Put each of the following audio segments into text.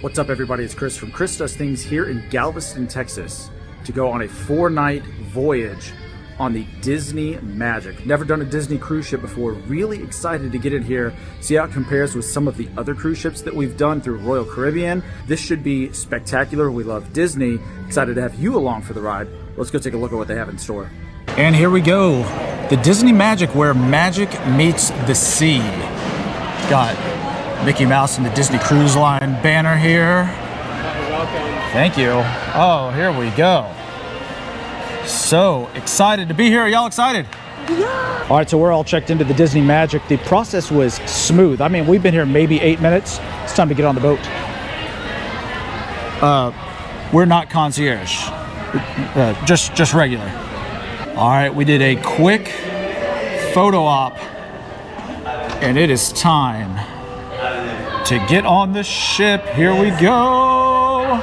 What's up, everybody? It's Chris from Chris Does Things here in Galveston, Texas, to go on a 4-night voyage on the Disney Magic. Never done a Disney cruise ship before. Really excited to get in here, see how it compares with some of the other cruise ships that we've done through Royal Caribbean. This should be spectacular. We love Disney. Excited to have you along for the ride. Let's go take a look at what they have in store. And here we go. The Disney Magic, where magic meets the sea. Got Mickey Mouse and the Disney Cruise Line banner here. You're welcome. Thank you. Oh, here we go. So excited to be here. Are y'all excited? Yeah. All right, so we're all checked into the Disney Magic. The process was smooth. I mean, we've been here maybe 8 minutes. It's time to get on the boat. We're not concierge. Just regular. All right, we did a quick photo op, and it is time to get on the ship. Here we go.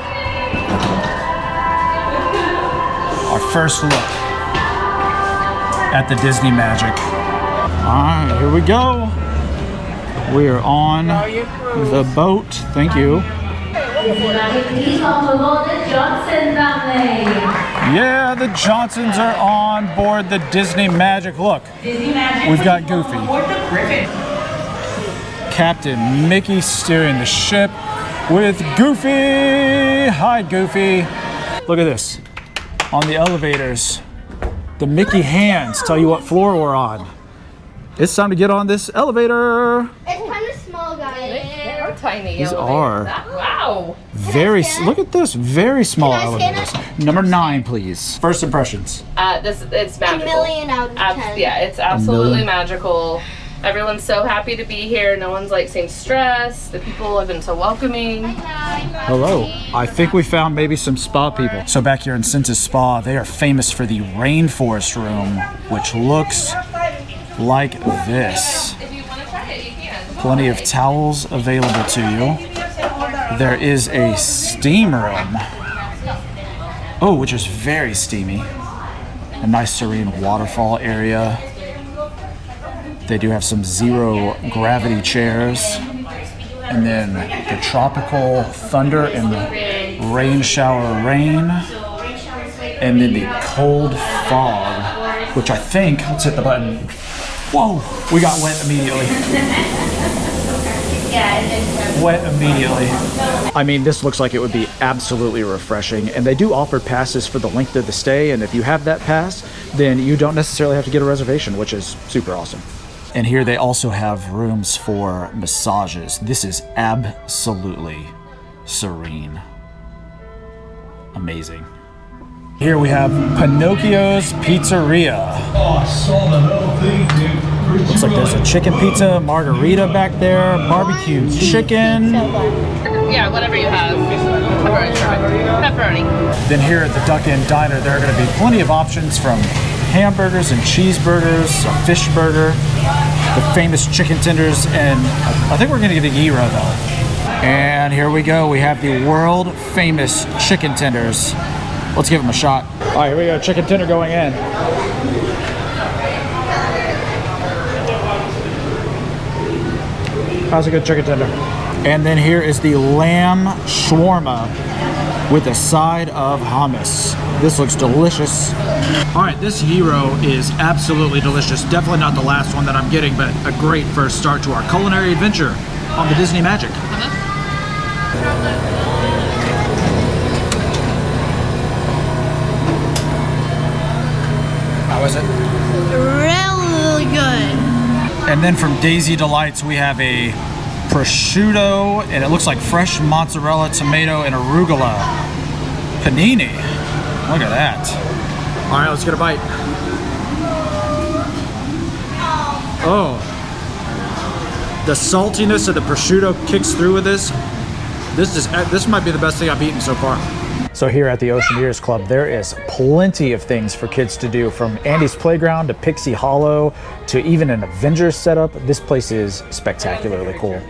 Our first look at the Disney Magic. All right, here we go. We are on the boat. Thank you. Yeah, the Johnsons are on board the Disney Magic. Look, we've got Goofy. Captain Mickey steering the ship with Goofy. Hi, Goofy. Look at this. On the elevators, the Mickey hands tell you what floor we're on. It's time to get on this elevator. It's kind of small, guys. They are tiny. These are. Wow. Look at this. Very small elevators. Number 9, please. First impressions. It's magical. A million out of 10. Yeah, it's absolutely magical. Everyone's so happy to be here. No one's seems stressed. The people have been so welcoming. Hello. I think we found maybe some spa people. So back here in Senses Spa, they are famous for the rainforest room, which looks like this. If you want to try it, you can. Plenty of towels available to you. There is a steam room. Oh, which is very steamy. A nice serene waterfall area. They do have some zero gravity chairs. And then the tropical thunder and the rain shower rain. And then the cold fog, which I think, let's hit the button. Whoa, we got wet immediately. Wet immediately. I mean, this looks like it would be absolutely refreshing. And they do offer passes for the length of the stay. And if you have that pass, then you don't necessarily have to get a reservation, which is super awesome. And here they also have rooms for massages. This is absolutely serene. Amazing. Here we have Pinocchio's Pizzeria. Looks like there's a chicken pizza, margarita back there, barbecue chicken. Yeah, whatever you have. Pepperoni. Then here at the Duck Inn Diner, there are going to be plenty of options from hamburgers and cheeseburgers, a fish burger, the famous chicken tenders, and I think we're going to get a gyro though. And here we go. We have the world famous chicken tenders. Let's give them a shot. All right, here we go. Chicken tender going in. How's a good chicken tender? And then here is the lamb shawarma with a side of hummus. This looks delicious. All right, this gyro is absolutely delicious. Definitely not the last one that I'm getting, but a great first start to our culinary adventure on the Disney Magic. How is it? Really good. And then from Daisy Delights, we have a prosciutto, and it looks like fresh mozzarella, tomato, and arugula panini. Look at that. All right, let's get a bite. Oh, the saltiness of the prosciutto kicks through with this. This might be the best thing I've eaten so far. So here at the Oceaneers Club, there is plenty of things for kids to do, from Andy's Playground to Pixie Hollow to even an Avengers setup. This place is spectacularly cool.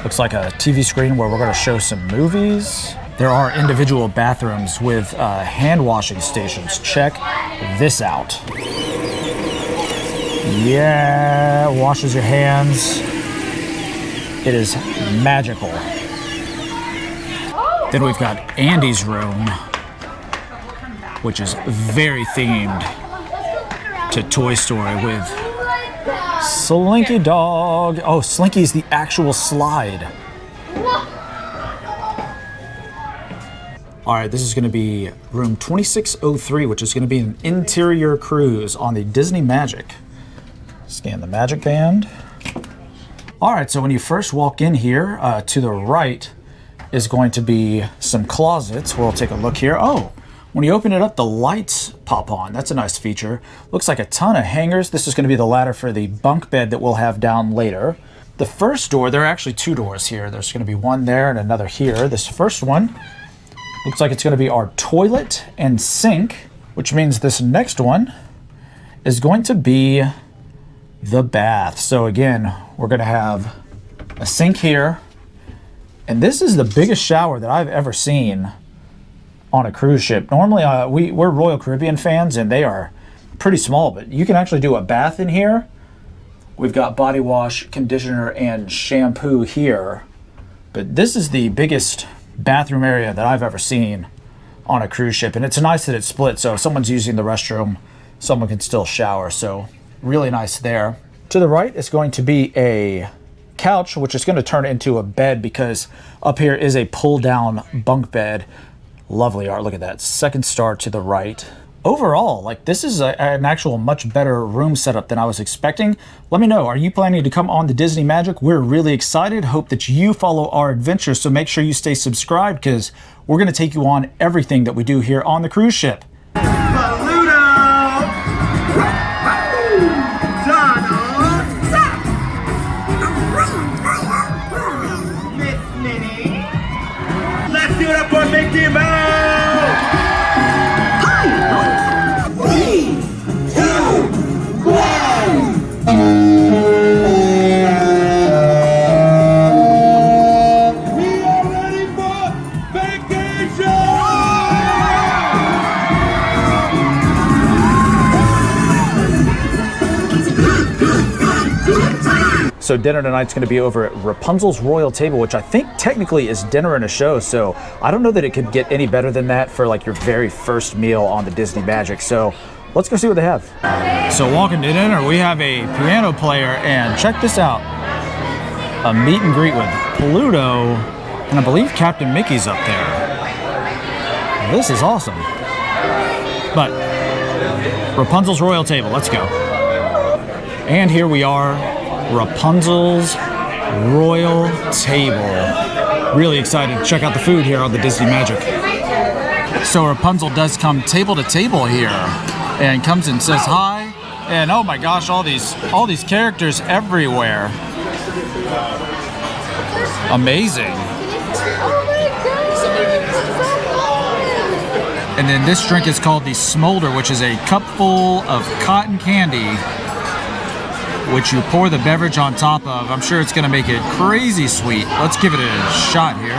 Looks like a TV screen where we're going to show some movies. There are individual bathrooms with hand washing stations. Check this out. Yeah, washes your hands. It is magical. Then we've got Andy's room, which is very themed to Toy Story with Slinky Dog. Oh, Slinky's the actual slide. All right, this is going to be room 2603, which is going to be an interior cruise on the Disney Magic. Scan the Magic Band. All right, so when you first walk in here, to the right is going to be some closets. We'll take a look here. Oh, when you open it up, the lights pop on. That's a nice feature. Looks like a ton of hangers. This is going to be the ladder for the bunk bed that we'll have down later. The first door, there are actually two doors here. There's going to be one there and another here. This first one looks like it's going to be our toilet and sink, which means this next one is going to be the bath. So again, we're going to have a sink here, and this is the biggest shower that I've ever seen on a cruise ship. Normally, we're Royal Caribbean fans, and they are pretty small, but you can actually do a bath in here. We've got body wash, conditioner, and shampoo here, but this is the biggest bathroom area that I've ever seen on a cruise ship, and it's nice that it's split, so if someone's using the restroom, someone can still shower, so really nice there. To the right is going to be a couch, which is going to turn into a bed because up here is a pull-down bunk bed. Lovely art, look at that. Second star to the right. Overall, like, this is an actual much better room setup than I was expecting. Let me know, are you planning to come on the Disney Magic? We're really excited. Hope that you follow our adventures, so make sure you stay subscribed because we're going to take you on everything that we do here on the cruise ship. Let's do it up for Mickey Mouse! So dinner tonight's going to be over at Rapunzel's Royal Table, which I think technically is dinner and a show. So I don't know that it could get any better than that for like your very first meal on the Disney Magic. So let's go see what they have. So walking to dinner, we have a piano player, and check this out. A meet and greet with Pluto, and I believe Captain Mickey's up there. This is awesome. But Rapunzel's Royal Table, let's go. And here we are, Rapunzel's Royal Table. Really excited to check out the food here on the Disney Magic. So Rapunzel does come table to table here and comes and says hi. And oh my gosh, all these characters everywhere. Amazing. And then this drink is called the Smolder, which is a cup full of cotton candy, which you pour the beverage on top of. I'm sure it's gonna make it crazy sweet. Let's give it a shot here.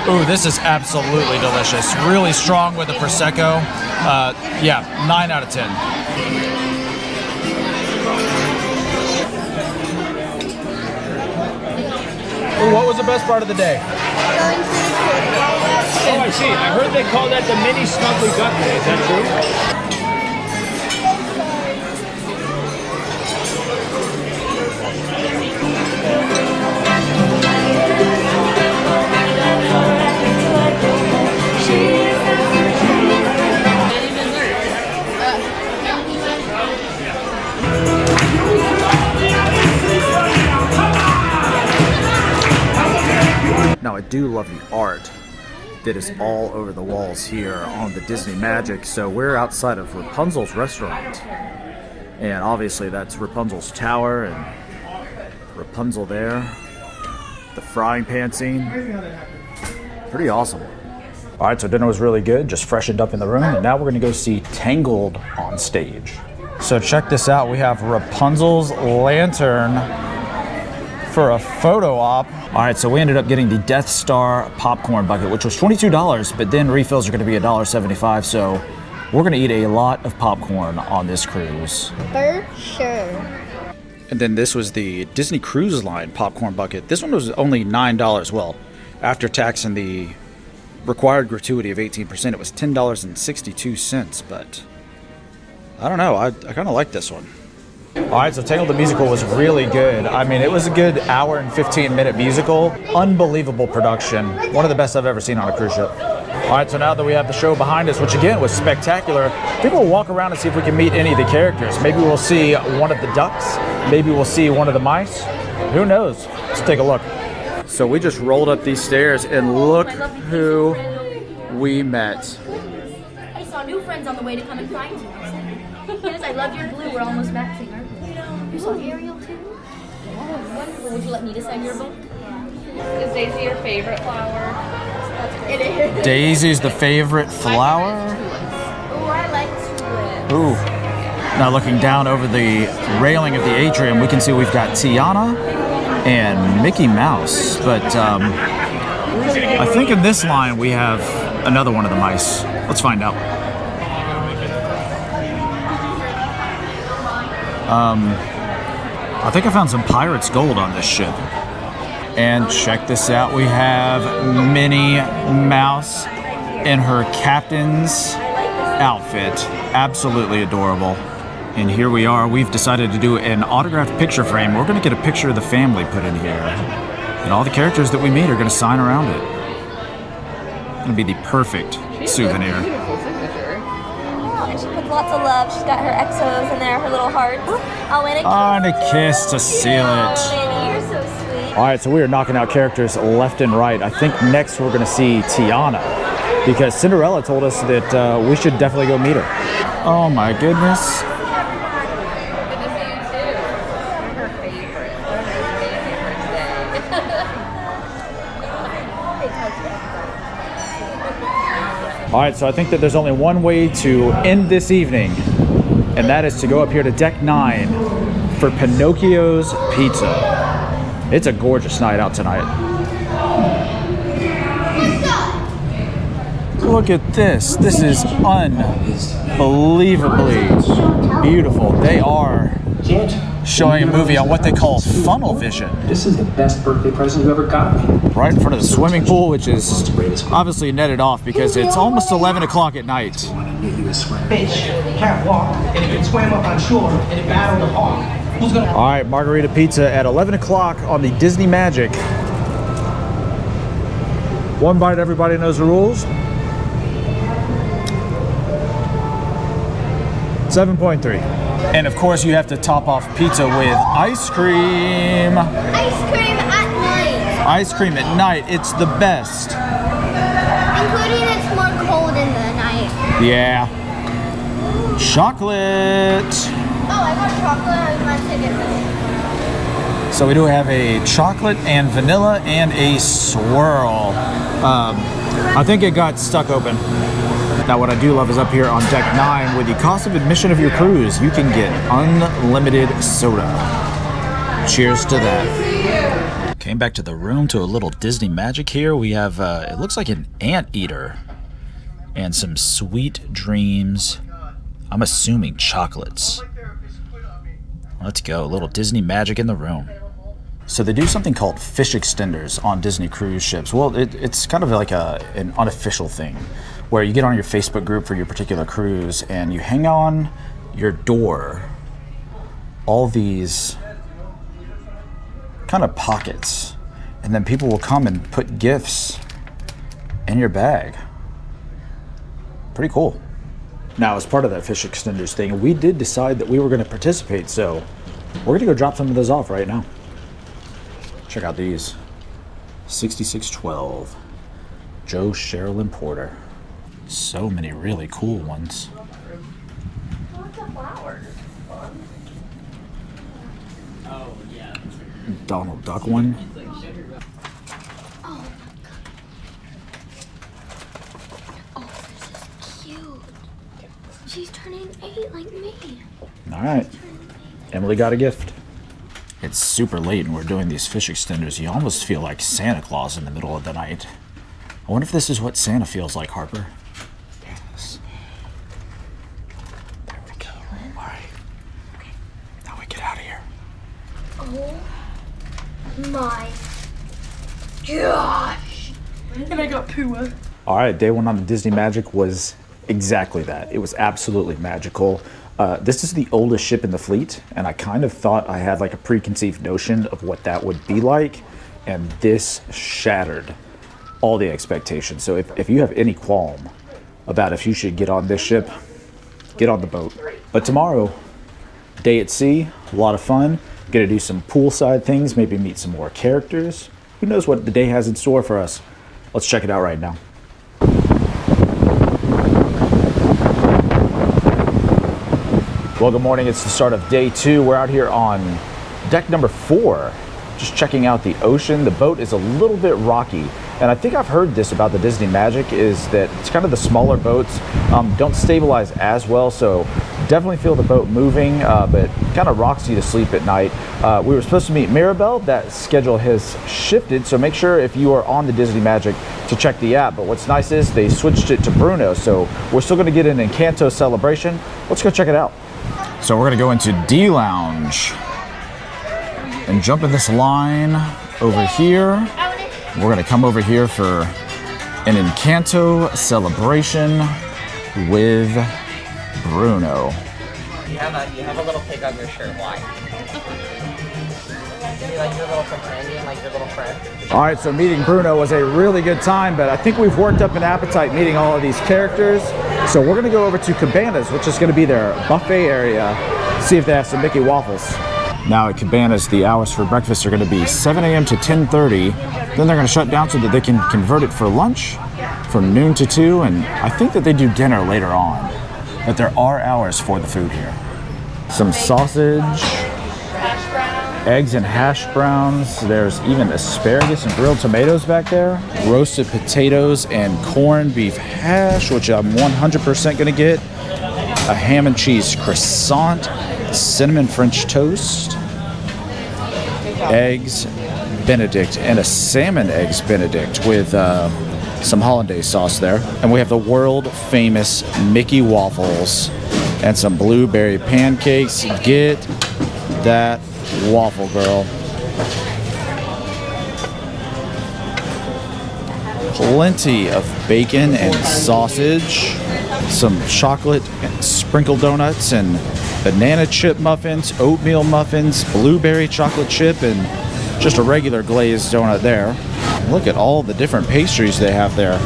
Ooh, this is absolutely delicious. Really strong with the Prosecco. Yeah, 9 out of 10. Ooh, what was the best part of the day? Oh, I see. I heard they call that the mini snuggly duck day. Is that true? Now I do love the art that is all over the walls here on the Disney Magic. So we're outside of Rapunzel's restaurant, and obviously that's Rapunzel's tower and Rapunzel there. The frying pan scene, pretty awesome. All right, so dinner was really good, just freshened up in the room, and now we're gonna go see Tangled on stage. So check this out, we have Rapunzel's lantern for a photo op. All right, so we ended up getting the Death Star popcorn bucket, which was $22, but then refills are gonna be $1.75, so we're gonna eat a lot of popcorn on this cruise. For sure. And then this was the Disney Cruise Line popcorn bucket. This one was only $9, well, after tax and the required gratuity of 18%. It was $10.62, but I don't know. I kind of like this one. All right, so Tangled the Musical was really good. I mean, it was a good hour and 15-minute musical. Unbelievable production. One of the best I've ever seen on a cruise ship. All right, so now that we have the show behind us, which again was spectacular, I think we'll walk around and see if we can meet any of the characters. Maybe we'll see one of the ducks. Maybe we'll see one of the mice. Who knows? Let's take a look. So we just rolled up these stairs and look who we met. I saw new friends on the way to come and find you. Yes, I love your blue. We're almost matching, aren't we? You saw Ariel too? Oh, wonderful. Would you like me to sign your book? Is Daisy your favorite flower? It is. Daisy's the favorite flower. Oh, I like tulips. Ooh. Now looking down over the railing of the atrium, we can see we've got Tiana and Mickey Mouse. But I think in this line we have another one of the mice. Let's find out. I think I found some pirate's gold on this ship. And check this out, we have Minnie Mouse in her captain's outfit. Absolutely adorable. And here we are, we've decided to do an autographed picture frame. We're gonna get a picture of the family put in here. And all the characters that we meet are gonna sign around it. It's gonna be the perfect souvenir. And she puts lots of love. She's got her exos in there, her little hearts. Oh, and a kiss. Oh, and a kiss to seal it. Oh, Minnie, you're so sweet. All right, so we are knocking out characters left and right. I think next we're gonna see Tiana, because Cinderella told us that we should definitely go meet her. Oh my goodness. Good to see you too. Her favorite. Her favorite All right, so I think that there's only one way to end this evening, and that is to go up here to Deck 9 for Pinocchio's Pizza. It's a gorgeous night out tonight. Look at this. This is unbelievably beautiful. They are showing a movie on what they call funnel vision. This is the best birthday present you ever got me. Right in front of the swimming pool, which is obviously netted off because it's almost 11 o'clock at night. Fish can't walk, and it can swim up on shore, and it battled the hawk. Who's gonna? All right, margarita pizza at 11 o'clock on the Disney Magic. One bite, everybody knows the rules. 7.3. And of course, you have to top off pizza with ice cream. Ice cream at night. Ice cream at night, it's the best. Including it's more cold in the night. Yeah. Chocolate. Oh, I got chocolate. I was about to get this. So we do have a chocolate and vanilla and a swirl. I think it got stuck open. Now what I do love is up here on Deck 9, with the cost of admission of your cruise, you can get unlimited soda. Cheers to that. Came back to the room to a little Disney magic here. We have, it looks like an anteater and some sweet dreams. I'm assuming chocolates. Let's go, a little Disney magic in the room. So they do something called fish extenders on Disney cruise ships. Well, it's kind of like an unofficial thing, where you get on your Facebook group for your particular cruise and you hang on your door all these kind of pockets, and then people will come and put gifts in your bag. Pretty cool. Now, as part of that fish extenders thing, we did decide that we were going to participate, so we're going to go drop some of those off right now. Check out these. 6612. Joe Sherilyn Porter. So many really cool ones. Donald Duck one. Oh, this is cute. She's turning 8 like me. All right. Emily got a gift. It's super late and we're doing these fish extenders. You almost feel like Santa Claus in the middle of the night. I wonder if this is what Santa feels like, Harper. Yes. There we go. All right. Okay. Now we get out of here. Oh my gosh. And I got Pua. All right, day one on the Disney Magic was exactly that. It was absolutely magical. This is the oldest ship in the fleet, and I kind of thought I had like a preconceived notion of what that would be like, and this shattered all the expectations. So if you have any qualm about if you should get on this ship, get on the boat. But tomorrow, day at sea, a lot of fun. Gonna do some poolside things, maybe meet some more characters. Who knows what the day has in store for us? Let's check it out right now. Well, good morning. It's the start of day 2. We're out here on deck number 4, just checking out the ocean. The boat is a little bit rocky, and I think I've heard this about the Disney Magic is that it's kind of the smaller boats don't stabilize as well, so definitely feel the boat moving, but kind of rocks you to sleep at night. We were supposed to meet Mirabelle. That schedule has shifted, so make sure if you are on the Disney Magic to check the app. But what's nice is they switched it to Bruno, so we're still going to get an Encanto celebration. Let's go check it out. So we're going to go into D Lounge and jump in this line over here. We're going to come over here for an Encanto celebration with Bruno. You have a little pig on your shirt. Why? Is he like your little companion, like your little friend? All right, so meeting Bruno was a really good time, but I think we've worked up an appetite meeting all of these characters. So we're going to go over to Cabanas, which is going to be their buffet area, see if they have some Mickey waffles. Now at Cabanas, the hours for breakfast are going to be 7 a.m. to 10:30. Then they're going to shut down so that they can convert it for lunch from noon to 2, and I think that they do dinner later on. But there are hours for the food here. Some sausage, eggs and hash browns. There's even asparagus and grilled tomatoes back there. Roasted potatoes and corned beef hash, which I'm 100% gonna get. A ham and cheese croissant, cinnamon French toast, eggs Benedict, and a salmon eggs Benedict with some hollandaise sauce there. And we have the world famous Mickey waffles and some blueberry pancakes. Get that waffle, girl. Plenty of bacon and sausage, some chocolate and sprinkle donuts and banana chip muffins, oatmeal muffins, blueberry chocolate chip, and just a regular glazed donut there. Look at all the different pastries they have there.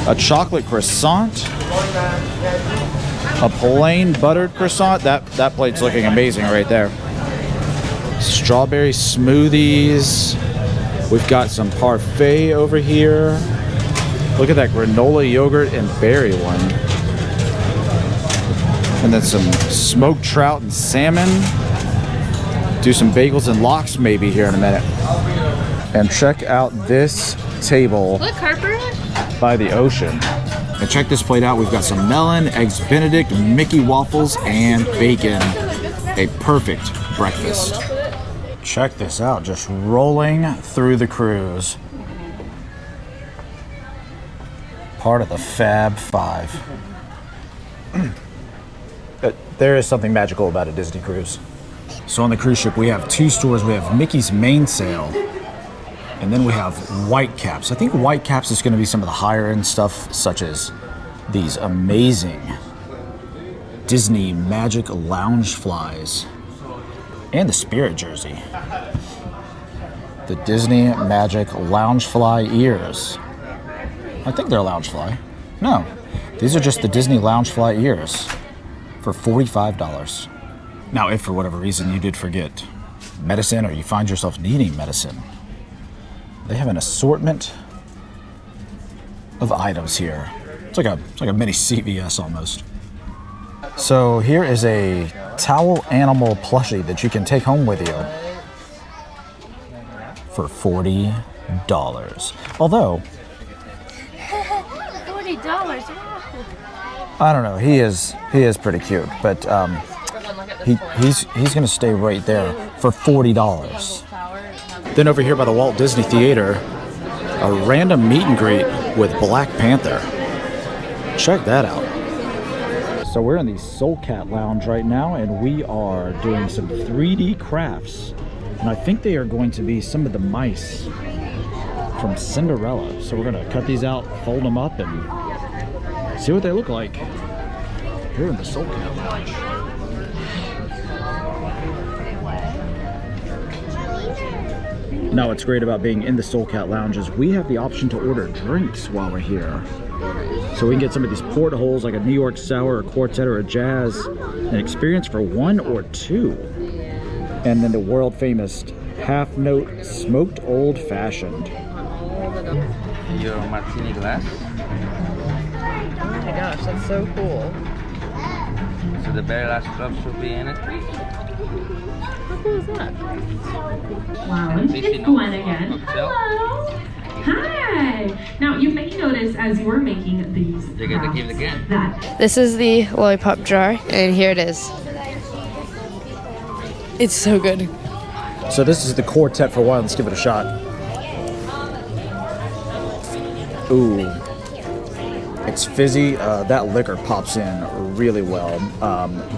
A chocolate croissant, a plain buttered croissant. That plate's looking amazing right there. Strawberry smoothies. We've got some parfait over here. Look at that granola yogurt and berry one. And then some smoked trout and salmon. Do some bagels and lox maybe here in a minute. And check out this table by the ocean. And check this plate out. We've got some melon, eggs Benedict, Mickey waffles, and bacon. A perfect breakfast. Check this out, just rolling through the cruise. Part of the Fab Five. But there is something magical about a Disney cruise. So on the cruise ship, we have 2 stores. We have Mickey's Mainsail, and then we have Whitecaps. I think Whitecaps is going to be some of the higher end stuff, such as these amazing Disney Magic Lounge flies and the Spirit jersey. The Disney Magic Lounge Fly ears. I think they're Lounge Fly. No, these are just the Disney Lounge Fly ears for $45. Now, if for whatever reason you did forget medicine or you find yourself needing medicine, they have an assortment of items here. It's like a mini CVS almost. So here is a towel animal plushie that you can take home with you for $40. Although $40. Wow. I don't know, he is pretty cute, but he's gonna stay right there for $40. Then over here by the Walt Disney Theater, a random meet and greet with Black Panther. Check that out. So we're in the Soul Cat Lounge right now, and we are doing some 3D crafts. And I think they are going to be some of the mice from Cinderella. So we're gonna cut these out, fold them up, and see what they look like here in the Soul Cat Lounge. Now what's great about being in the Soul Cat Lounge is we have the option to order drinks while we're here. So we can get some of these portholes like a New York Sour, a Quartet, or a Jazz, an experience for 1 or 2. And then the world famous half note smoked old fashioned. Your martini glass. Oh my gosh, that's so cool. So the very last drops will be in it. How cool is that? Lounge. It's Gwen again. Hello. Hi. Now you may notice as you were making these You're gonna give it again. that This is the lollipop jar, and here it is. It's so good. So this is the Quartet for 1. Let's give it a shot. Ooh. It's fizzy. That liquor pops in really well.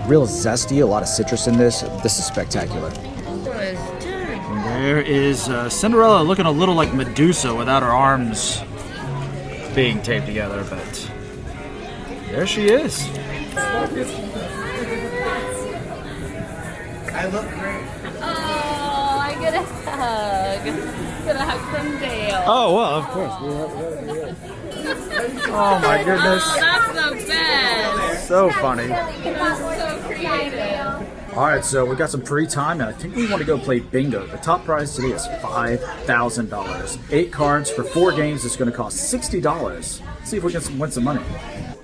Real zesty, a lot of citrus in this. This is spectacular. There is Cinderella looking a little like Medusa without her arms being taped together, but there she is. I look great. Oh, I get a hug. Get a hug from Dale. Oh, well, of course. Oh my goodness. That's the best. So funny. That's so creative. Alright, so we got some free time, and I think we want to go play bingo. The top prize today is $5,000. 8 cards for 4 games is going to cost $60. Let's see if we can win some money.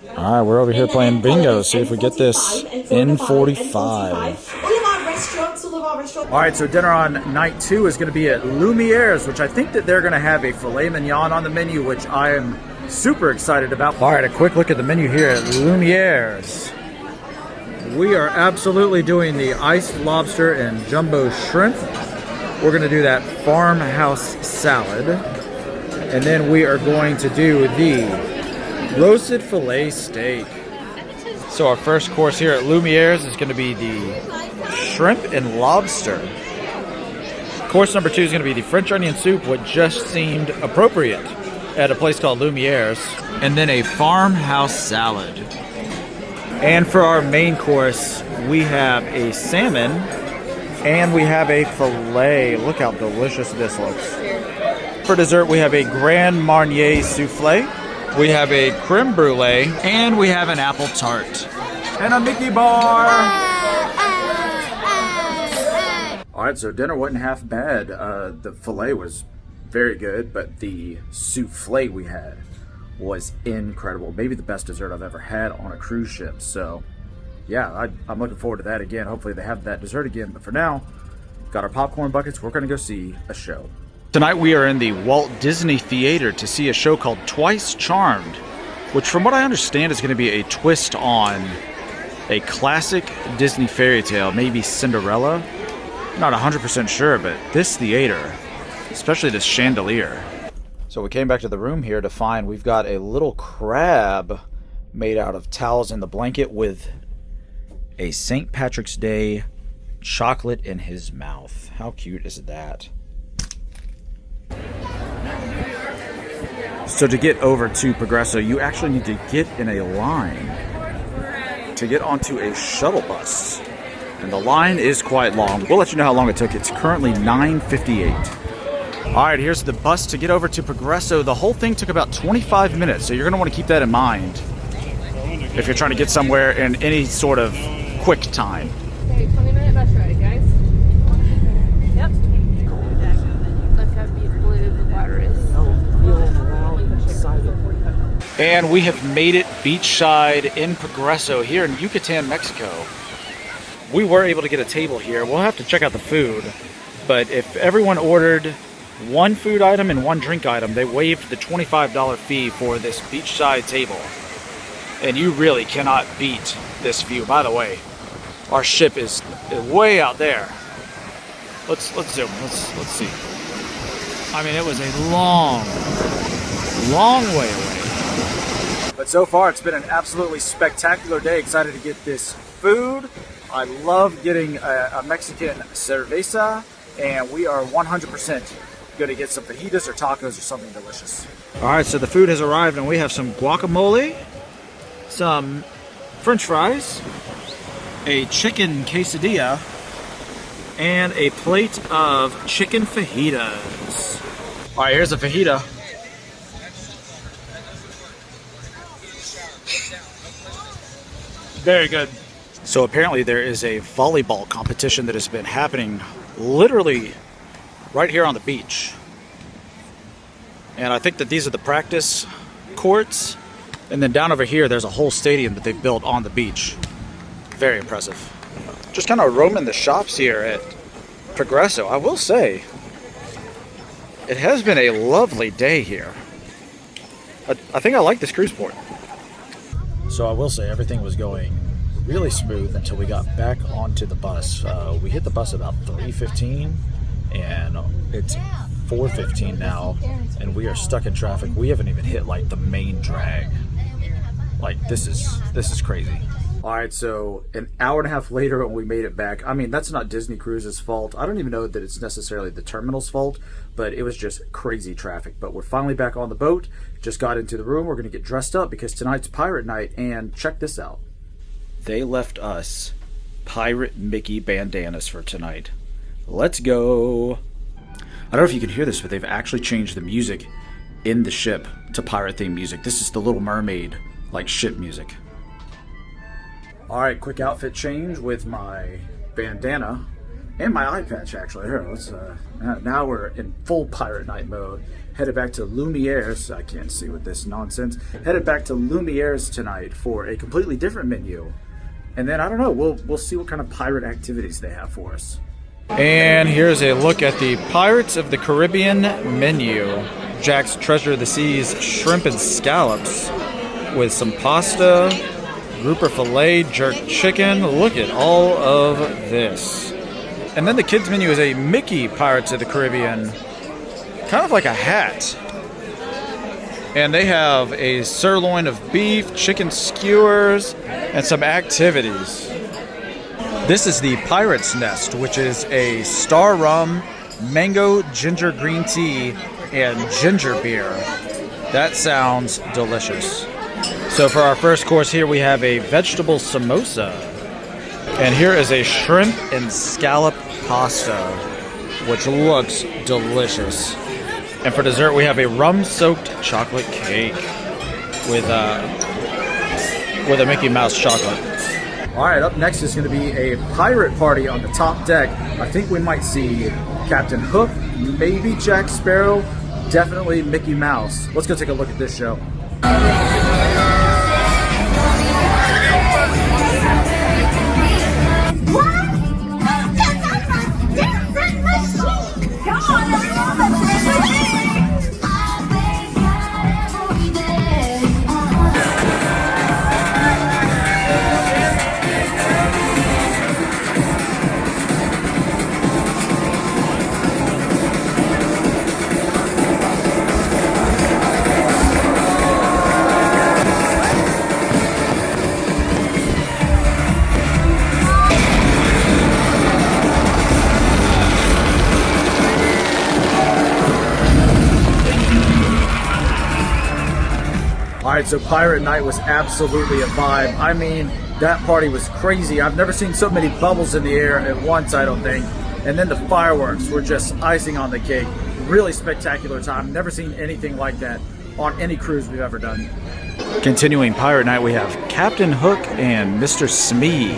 Alright, we're over here playing bingo. See if we get this in 45. Alright, so dinner on night 2 is going to be at Lumiere's, which I think that they're going to have a filet mignon on the menu, which I am super excited about. Alright, a quick look at the menu here at Lumiere's. We are absolutely doing the iced lobster and jumbo shrimp. We're going to do that farmhouse salad. And then we are going to do the roasted filet steak. So our first course here at Lumiere's is going to be the shrimp and lobster. Course number 2 is going to be the French onion soup, what just seemed appropriate at a place called Lumiere's. And then a farmhouse salad. And for our main course, we have a salmon and we have a filet. Look how delicious this looks. For dessert, we have a Grand Marnier souffle. We have a creme brulee and we have an apple tart. And a Mickey bar. All right, so dinner wasn't half bad. The filet was very good, but the souffle we had was incredible. Maybe the best dessert I've ever had on a cruise ship. So yeah, I'm looking forward to that again. Hopefully they have that dessert again. But for now, got our popcorn buckets. We're going to go see a show. Tonight we are in the Walt Disney Theater to see a show called Twice Charmed, which from what I understand is going to be a twist on a classic Disney fairy tale, maybe Cinderella. Not 100% sure, but this theater, especially this chandelier. So we came back to the room here to find we've got a little crab made out of towels in the blanket with a St. Patrick's Day chocolate in his mouth. How cute is that? So to get over to Progreso, you actually need to get in a line to get onto a shuttle bus. And the line is quite long. We'll let you know how long it took. It's currently 9:58. All right, here's the bus to get over to Progreso. The whole thing took about 25 minutes, so you're going to want to keep that in mind if you're trying to get somewhere in any sort of quick time. Okay, 20-minute bus ride, guys. Yep. Look how blue the water is. And we have made it beachside in Progreso here in Yucatan, Mexico. We were able to get a table here. We'll have to check out the food, but if everyone ordered one food item and one drink item, they waived the $25 fee for this beachside table. And you really cannot beat this view. By the way, our ship is way out there. Let's zoom. Let's see. I mean, it was a long way away. But so far, it's been an absolutely spectacular day. Excited to get this food. I love getting a Mexican cerveza, and we are 100% Gonna get some fajitas or tacos or something delicious. All right, so the food has arrived and we have some guacamole, some French fries, a chicken quesadilla, and a plate of chicken fajitas. All right, here's a fajita. Very good. So apparently there is a volleyball competition that has been happening literally right here on the beach. And I think that these are the practice courts. And then down over here, there's a whole stadium that they've built on the beach. Very impressive. Just kind of roaming the shops here at Progreso. I will say, it has been a lovely day here. I think I like this cruise port. So I will say everything was going really smooth until we got back onto the bus. We hit the bus about 3:15 and it's 4:15 now and we are stuck in traffic. We haven't even hit like the main drag. Like this is crazy. All right, so an hour and a half later when we made it back, I mean, that's not Disney Cruises' fault. I don't even know that it's necessarily the terminal's fault, but it was just crazy traffic. But we're finally back on the boat, just got into the room. We're gonna get dressed up because tonight's pirate night, and check this out. They left us Pirate Mickey bandanas for tonight. Let's go. I don't know if you can hear this, but they've actually changed the music in the ship to pirate theme music. This is the Little Mermaid, like ship music. All right, quick outfit change with my bandana and my eye patch actually. Here, let's, now we're in full pirate night mode. Headed back to Lumiere's. I can't see with this nonsense. Headed back to Lumiere's tonight for a completely different menu. And then, I don't know, we'll see what kind of pirate activities they have for us. And here's a look at the Pirates of the Caribbean menu. Jack's Treasure of the Seas shrimp and scallops with some pasta, grouper filet, jerk chicken. Look at all of this. And then the kids menu is a Mickey Pirates of the Caribbean, kind of like a hat. And they have a sirloin of beef, chicken skewers, and some activities. This is the Pirate's Nest, which is a star rum, mango ginger green tea, and ginger beer. That sounds delicious. So for our first course here, we have a vegetable samosa. And here is a shrimp and scallop pasta, which looks delicious. And for dessert, we have a rum-soaked chocolate cake with a Mickey Mouse chocolate. All right, up next is going to be a pirate party on the top deck. I think we might see Captain Hook, maybe Jack Sparrow, definitely Mickey Mouse. Let's go take a look at this show. Alright, so Pirate Night was absolutely a vibe. I mean, that party was crazy. I've never seen so many bubbles in the air at once, I don't think. And then the fireworks were just icing on the cake. Really spectacular time. Never seen anything like that on any cruise we've ever done. Continuing Pirate Night, we have Captain Hook and Mr. Smee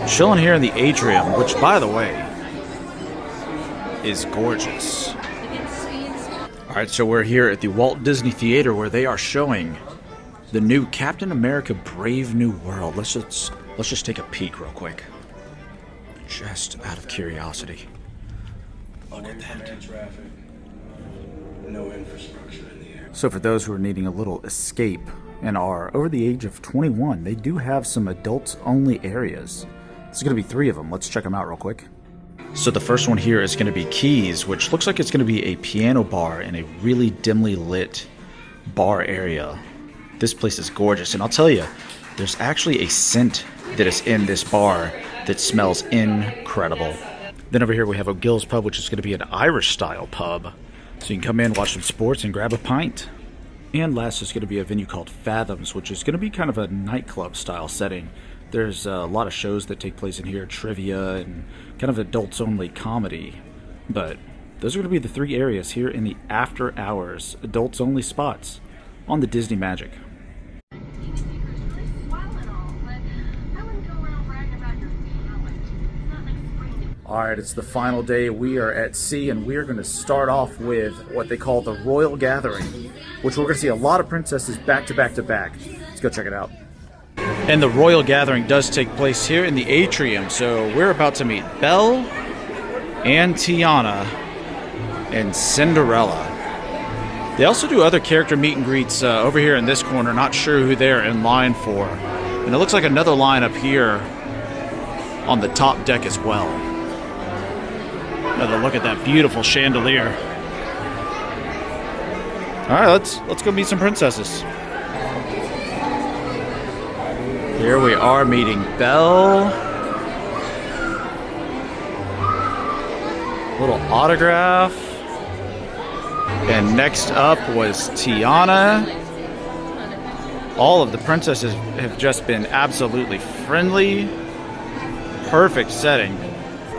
chilling here in the atrium, which, by the way, is gorgeous. Alright, so we're here at the Walt Disney Theater where they are showing the new Captain America Brave New World. Let's just take a peek real quick. Just out of curiosity. Look at that. Traffic. No infrastructure in the air. So for those who are needing a little escape and are over the age of 21, they do have some adults-only areas. There's going to be 3 of them. Let's check them out real quick. So the first one here is going to be Keys, which looks like it's going to be a piano bar in a really dimly lit bar area. This place is gorgeous, and I'll tell you, there's actually a scent that is in this bar that smells incredible. Then over here we have O'Gill's Pub, which is going to be an Irish-style pub. So you can come in, watch some sports, and grab a pint. And last is going to be a venue called Fathoms, which is going to be kind of a nightclub-style setting. There's a lot of shows that take place in here, trivia, and kind of adults-only comedy. But those are going to be the 3 areas here in the after-hours, adults-only spots on the Disney Magic. Alright, it's the final day. We are at sea, and we are going to start off with what they call the Royal Gathering, which we're going to see a lot of princesses back to back to back. Let's go check it out. And the Royal Gathering does take place here in the atrium, so we're about to meet Belle and Tiana and Cinderella. They also do other character meet and greets over here in this corner, not sure who they're in line for. And it looks like another line up here on the top deck as well. Another look at that beautiful chandelier. All right, let's go meet some princesses. Here we are meeting Belle. Little autograph. And next up was Tiana. All of the princesses have just been absolutely friendly. Perfect setting.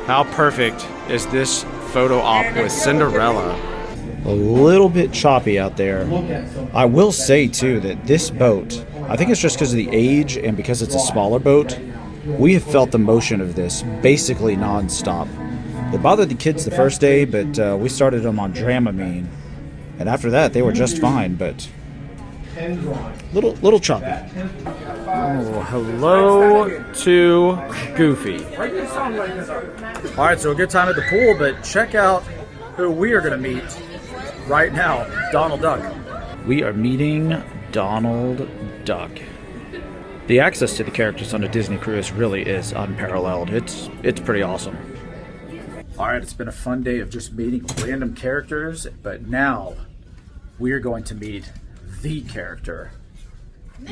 How perfect is this photo op with Cinderella? A little bit choppy out there. I will say too that this boat, I think it's just because of the age and because it's a smaller boat, we have felt the motion of this basically non-stop. It bothered the kids the first day, but we started them on Dramamine, and after that they were just fine, but little choppy. Oh, hello to Goofy. Alright, so a good time at the pool, but check out who we are going to meet right now. Donald Duck. We are meeting Donald Duck. The access to the characters on a Disney cruise really is unparalleled. It's pretty awesome. Alright, it's been a fun day of just meeting random characters, but now we are going to meet the character,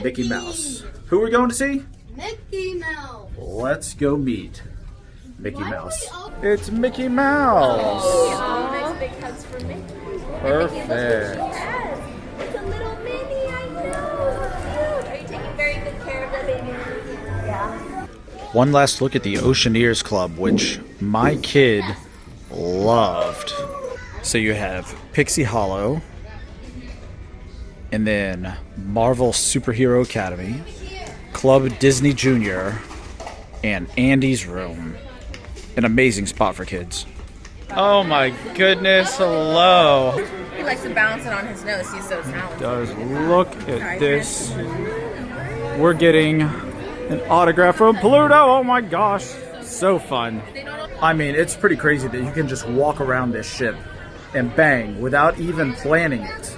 Mickey Mouse. Who are we going to see? Mickey Mouse. Let's go meet Mickey Mouse. It's Mickey Mouse. Oh, nice big hugs for Mickey. Perfect. Yes, it's a little mini, I know. Are you taking very good care of the baby? Yeah. One last look at the Oceaneers Club, which my kid loved. So you have Pixie Hollow, and then Marvel Superhero Academy, Club Disney Junior, and Andy's Room. An amazing spot for kids. Oh my goodness, hello. He likes to bounce it on his nose. He's so talented. Does look at this. We're getting an autograph from Pluto. Oh my gosh. So fun. I mean, it's pretty crazy that you can just walk around this ship and bang without even planning it.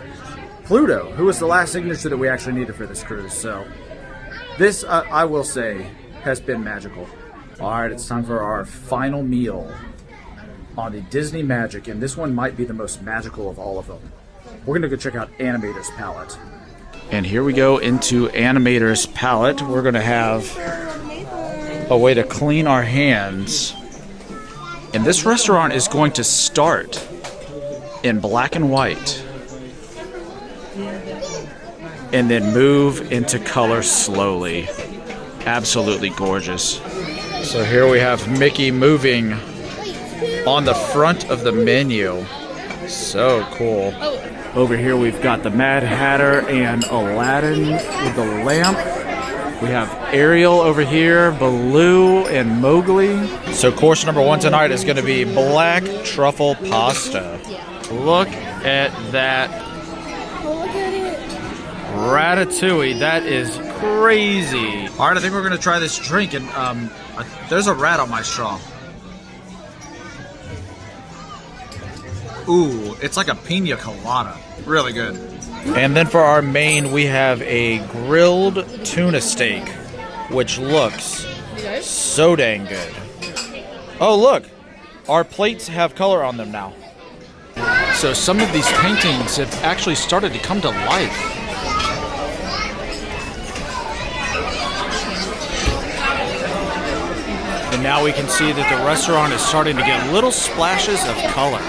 Pluto, who was the last signature that we actually needed for this cruise. So this, I will say, has been magical. All right, it's time for our final meal on the Disney Magic, and this one might be the most magical of all of them. We're gonna go check out Animators Palate. And here we go into Animators Palate. We're gonna have a way to clean our hands. And this restaurant is going to start in black and white and then move into color slowly. Absolutely gorgeous. So here we have Mickey moving on the front of the menu. So cool. Over here we've got the Mad Hatter and Aladdin with the lamp. We have Ariel over here, Baloo, and Mowgli. So course number 1 tonight is going to be black truffle pasta. Look at that. Look at it. Ratatouille. That is crazy. All right, I think we're going to try this drink, and there's a rat on my straw. Ooh, it's like a pina colada. Really good. And then for our main, we have a grilled tuna steak, which looks so dang good. Oh, look. Our plates have color on them now. So some of these paintings have actually started to come to life. And And now we can see that the restaurant is starting to get little splashes of color.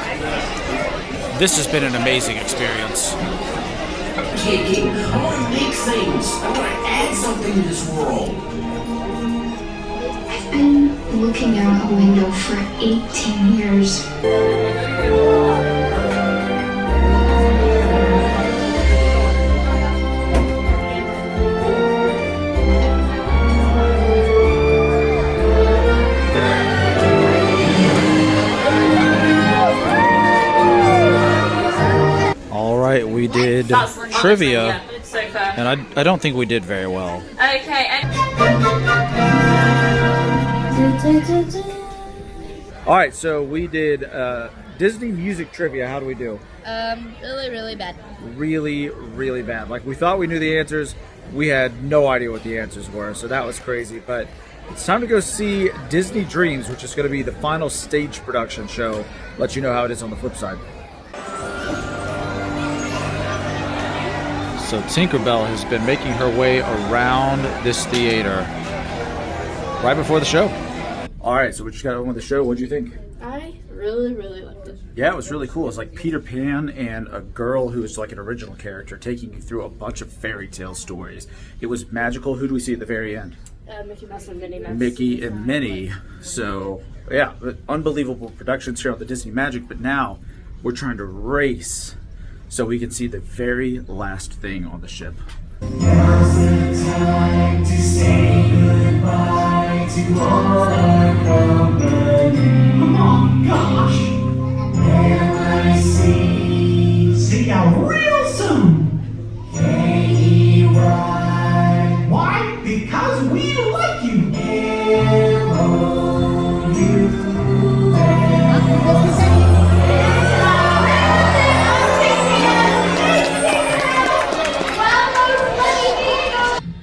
This has been an amazing experience. Kiki, I want to make things. I want to add something to this world. I've been looking out a window for 18 years. We did trivia, and I don't think we did very well. Okay. All right, so we did Disney music trivia. How do we do? Really bad. Really bad. Like, we thought we knew the answers. We had no idea what the answers were, so that was crazy. But it's time to go see Disney Dreams, which is going to be the final stage production show. Let you know how it is on the flip side. So Tinkerbell has been making her way around this theater right before the show. All right, so we just got on with the show. What do you think? I really liked it. Yeah, it was really cool. It's like Peter Pan and a girl who is like an original character taking you through a bunch of fairy tale stories. It was magical. Who do we see at the very end? Mickey Mouse and Minnie Mouse. Mickey and Minnie. So, yeah, unbelievable productions here on the Disney Magic. But now we're trying to race so we can see the very last thing on the ship. Now's the time to say goodbye to all our company. Oh gosh! Will I see you real soon? K-E-Y. Why? Because we like you.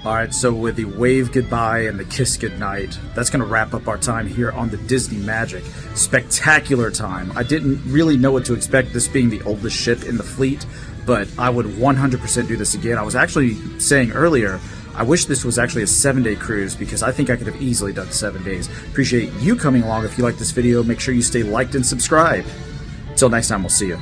Alright, so with the wave goodbye and the kiss goodnight, that's going to wrap up our time here on the Disney Magic. Spectacular time. I didn't really know what to expect, this being the oldest ship in the fleet, but I would 100% do this again. I was actually saying earlier, I wish this was actually a 7-day cruise because I think I could have easily done 7 days. Appreciate you coming along. If you like this video, make sure you stay liked and subscribed. Until next time, we'll see you.